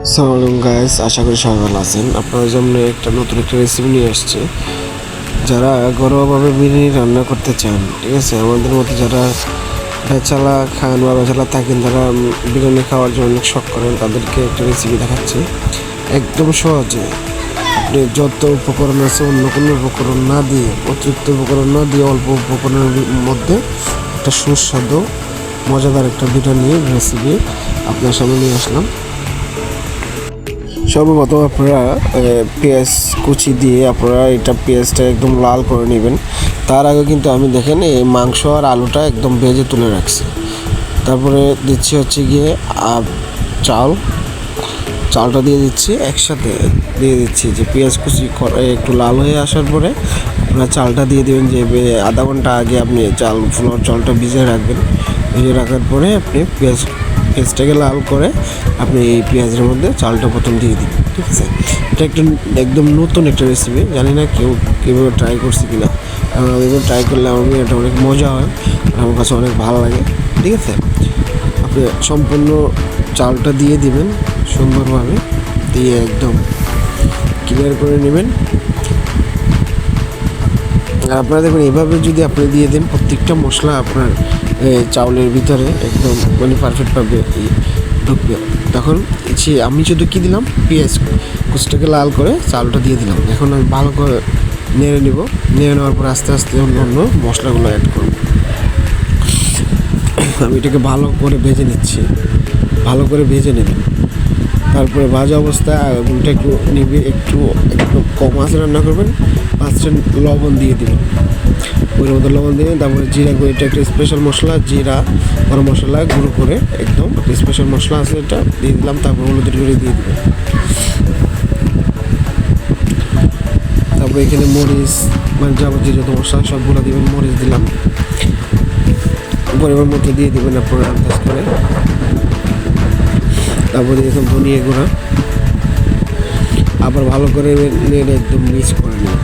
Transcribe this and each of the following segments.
আসসালামু গাইস, আশা করি সবাই ভালো আছেন। আপনাদের জন্য একটা নতুন রেসিপি নিয়ে আসছে। যারা ঘরোয়াভাবে বিরিয়ানি রান্না করতে চান, ঠিক আছে, আমাদের মতো যারা বেচালা খান বা বেচালা থাকেন, তারা বিরিয়ানি খাওয়ার জন্য অনেক শখ করেন, তাদেরকে একটা রেসিপি দেখাচ্ছি একদম সহজে। আপনি যত উপকরণ আছে অন্য কোনো উপকরণ না দিয়ে, অতিরিক্ত উপকরণ না দিয়ে, অল্প উপকরণের মধ্যে একটা সুস্বাদু মজাদার একটা বিরিয়ানি রেসিপি আপনার সামনে নিয়ে আসলাম। সর্বপ্রথম আপনারা পেঁয়াজ কুচি দিয়ে আপনারা পেঁয়াজটা একদম লাল করে নেবেন। তার আগে কিন্তু আমি দেখেন এই মাংস আর আলুটা একদম ভেজে তুলে রাখছি। তারপরে দিচ্ছি হচ্ছে গিয়ে চালটা দিয়ে দিচ্ছি, একসাথে দিয়ে দিচ্ছি যে পেঁয়াজ কুচি একটু লাল হয়ে আসার পরে আপনারা চালটা দিয়ে দেবেন। যে আধা ঘন্টা আগে আপনি চালটা ভিজিয়ে রাখবেন। ভিজিয়ে রাখার পরে আপনি পেঁয়াজটাকে লাল করে আপনি এই পেঁয়াজের মধ্যে চালটা প্রথম দিয়ে দিন, ঠিক আছে। এটা একদম নতুন একটা রেসিপি, জানি না কেউ কীভাবে ট্রাই করছে কিনা। কারণ আমি ট্রাই করলে আমার এটা অনেক মজা হয়, আমার কাছে অনেক ভালো লাগে, ঠিক আছে। আপনি সম্পূর্ণ চালটা দিয়ে দিবেন সুন্দরভাবে, দিয়ে একদম ক্লিয়ার করে নেবেন। আর আপনারা দেখবেন এভাবে যদি আপনি দিয়ে দেন, প্রত্যেকটা মশলা আপনার চাউলের ভিতরে একদম পারফেক্টভাবে ঢুকবে। তখন আমি শুধু কী দিলাম, পেঁয়াজ কুচটাকে লাল করে চালটা দিয়ে দিলাম। এখন আমি ভালো করে নেড়ে নেব। নেড়ে নেওয়ার পর আস্তে আস্তে অন্য মশলাগুলো অ্যাড করব। আমি এটাকে ভালো করে ভেজে নিচ্ছি, ভালো করে ভেজে নেবেন। তারপরে ভাজা অবস্থায় আগুনটা একটু কম আঁচে রান্না করবেন। 5% লবণ দিয়ে দেবেন, ওই মতো লবণ দেবেন। তারপরে জিরা গুঁড়ো, এটা একটা স্পেশাল মশলা, জিরা গরম মশলা গুঁড়ো করে একদম স্পেশাল মশলা আছে, এটা দিয়ে দিলাম। তারপর হলুদের গুঁড়ো দিয়ে দেবেন। তারপরে এখানে মরিচ যাবতীয় যত মশলা সবগুলো দেবেন। মরিচ দিলাম, পরিমাণ মতো দিয়ে দেবেন আপনারা আন্দাজ করে। তারপরে এরকম ধনিয়া গুঁড়া, আবার ভালো করে নেড়ে একদম মিক্স করে নেবেন।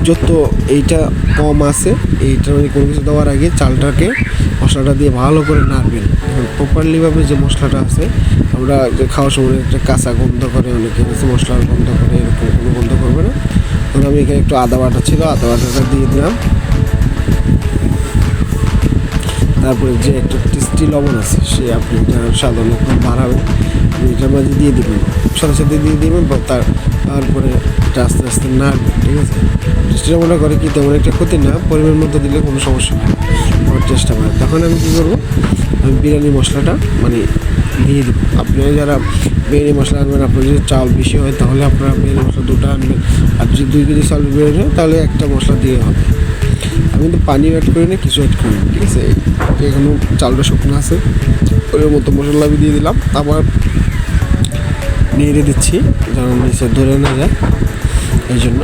যত এইটা কম আছে, এইটা কোনো কিছু দেওয়ার আগে চালটাকে মশলাটা দিয়ে ভালো করে নাড়বেন। প্রপারলিভাবে যে মশলাটা আছে, আমরা যে খাওয়ার সময় একটা কাঁচা গন্ধ করে, অনেকে কিছু মশলার গন্ধ করে, এরকম কোনো গন্ধ করবে না। তখন আমি এখানে একটু আদা বাটা ছিল, আদা বাটাটা দিয়ে দিলাম। তারপরে যে একটা টেস্টি লবণ আছে, সে আপনি এটা সাধারণ একটু বাড়াবেন, এটার মাঝে দিয়ে দেবেন, সাথে দিয়ে দেবেন। তারপরে এটা আস্তে আস্তে নাড়বেন, ঠিক আছে। টেস্টটা মনে করে কি তেমন একটা ক্ষতি না, পরিমাণ মতো দিলে কোনো সমস্যা নেই, আমার চেষ্টা করে। তখন আমি কী করবো, আমি বিরিয়ানি মশলাটা দিয়ে দেবো। আপনারা যারা বিরিয়ানি মশলা আনবেন, আপনার যদি চাল বেশি হয় তাহলে আপনারা বিরিয়ানি মশলা 2টা আনবেন। আর যদি 2 কেজি চাল বিরিয়ানি হয় তাহলে একটা মশলা দিয়ে হবে। আমি কিন্তু পানি অ্যাড করি না, কিছু অ্যাড করি না, ঠিক আছে। এখানে চালটা শুকনো আছে, ওই মতো মশলা আমি দিয়ে দিলাম। আবার নেড়ে দিচ্ছি যেন নিচে ধরে না যায়, এই জন্য।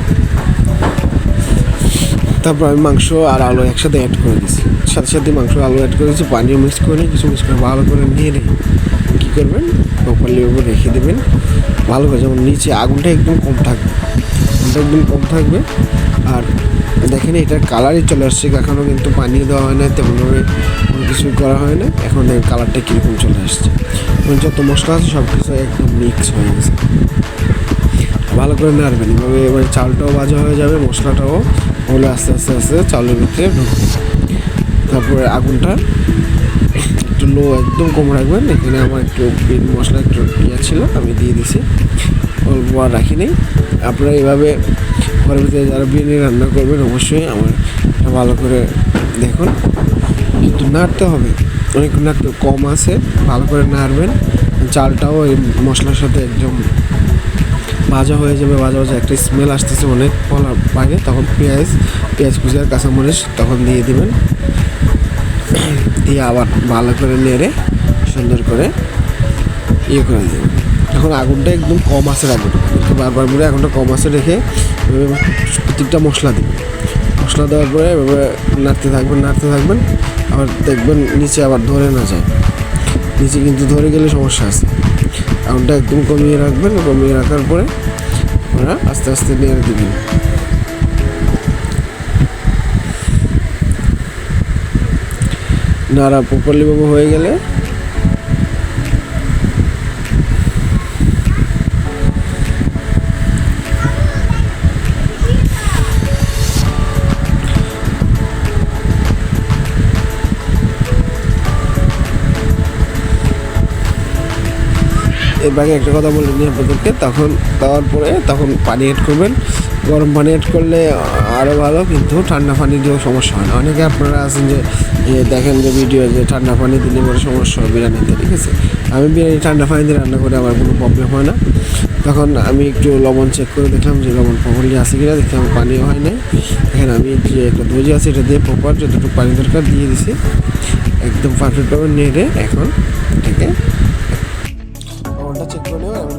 তারপর আমি মাংস আর আলু একসাথে অ্যাড করে দিচ্ছি, সাথে মাংস আলু অ্যাড করেছি, পানিও মিক্স করে কিছু মিক্স করে ভালো করে নেড়ে কী করবেন, প্রপারলি ওপর রেখে দেবেন ভালো করে, যেমন নিচে আগুনটা একদম কম থাকবে। আর দেখেন এটার কালারই চলে আসছে, এখনও কিন্তু পানি দেওয়া হয় না, তেমনভাবে কোনো কিছুই করা হয় না। এখন দেখেন কালারটা কীরকম চলে আসছে, যত মশলা আছে সব কিছু একদম মিক্স হয়ে গেছে। ভালো করে নাড়বেন এভাবে, এবার চালটাও ভাজা হয়ে যাবে, মশলাটাও হলে আস্তে আস্তে চালের ভিতরে ঢুকবে। তারপরে আগুনটা একটু লো, একদম কম রাখবেন। এখানে আমার একটু মশলা একটু ছিল, আমি দিয়ে দিছি, অল্প আর রাখি নেই। আপনারা এভাবে ঘরের ভিতরে যারা বিরিয়ানি রান্না করবেন, অবশ্যই আমার ভালো করে দেখুন, কিন্তু নাড়তে হবে, অনেক নাড়তে কম আছে, ভালো করে নাড়বেন। চালটাও এই মশলার সাথে একদম ভাজা হয়ে যাবে, ভাজা একটা স্মেল আসতেছে অনেক বলার বাইরে। তখন পেঁয়াজ কুচি আর কাঁচামরিচ তখন দিয়ে দেবেন, দিয়ে আবার ভালো করে নেড়ে সুন্দর করে করে দেবেন। এখন আগুনটা একদম কম আছে রাখবেন, বারবার বলে আগুনটা কম আছে রেখে প্রত্যেকটা মশলা দেবেন। মশলা দেওয়ার পরে এভাবে নাড়তে থাকবেন। আবার দেখবেন নিচে আবার ধরে না যায়, নিচে কিন্তু ধরে গেলে সমস্যা আছে। আগুনটা একদম কমিয়ে রাখবেন, কমিয়ে রাখার পরে আপনারা আস্তে আস্তে নেড়ে দেবেন। নাড়া প্রপারলিভাবে হয়ে গেলে এর বাকি একটা কথা বলে নিই আপনাদেরকে, তখন দেওয়ার পরে তখন পানি অ্যাড করবেন। গরম পানি অ্যাড করলে আরও ভালো, কিন্তু ঠান্ডা পানি দিয়েও সমস্যা হয় না। অনেকে আপনারা আছেন যে দেখেন যে ভিডিও যে ঠান্ডা পানি দিলে পরে সমস্যা হয় বিরিয়ানিতে, ঠিক আছে। আমি বিরিয়ানি ঠান্ডা পানি দিয়ে রান্না করে আমার কোনো প্রবলেম হয় না। তখন আমি একটু লবণ চেক করে দেখলাম যে লবণ প্রপারলি আছে কিনা, দেখলাম পানিও হয় নাই। এখানে আমি যে একটা দই আছে এটা দিয়ে প্রপার যতটুকু পানি দরকার দিয়ে দিছি, একদম পারফেক্টভাবে নেড়ে এখন এটাকে লবণটা চেক করে নেবেন। আমি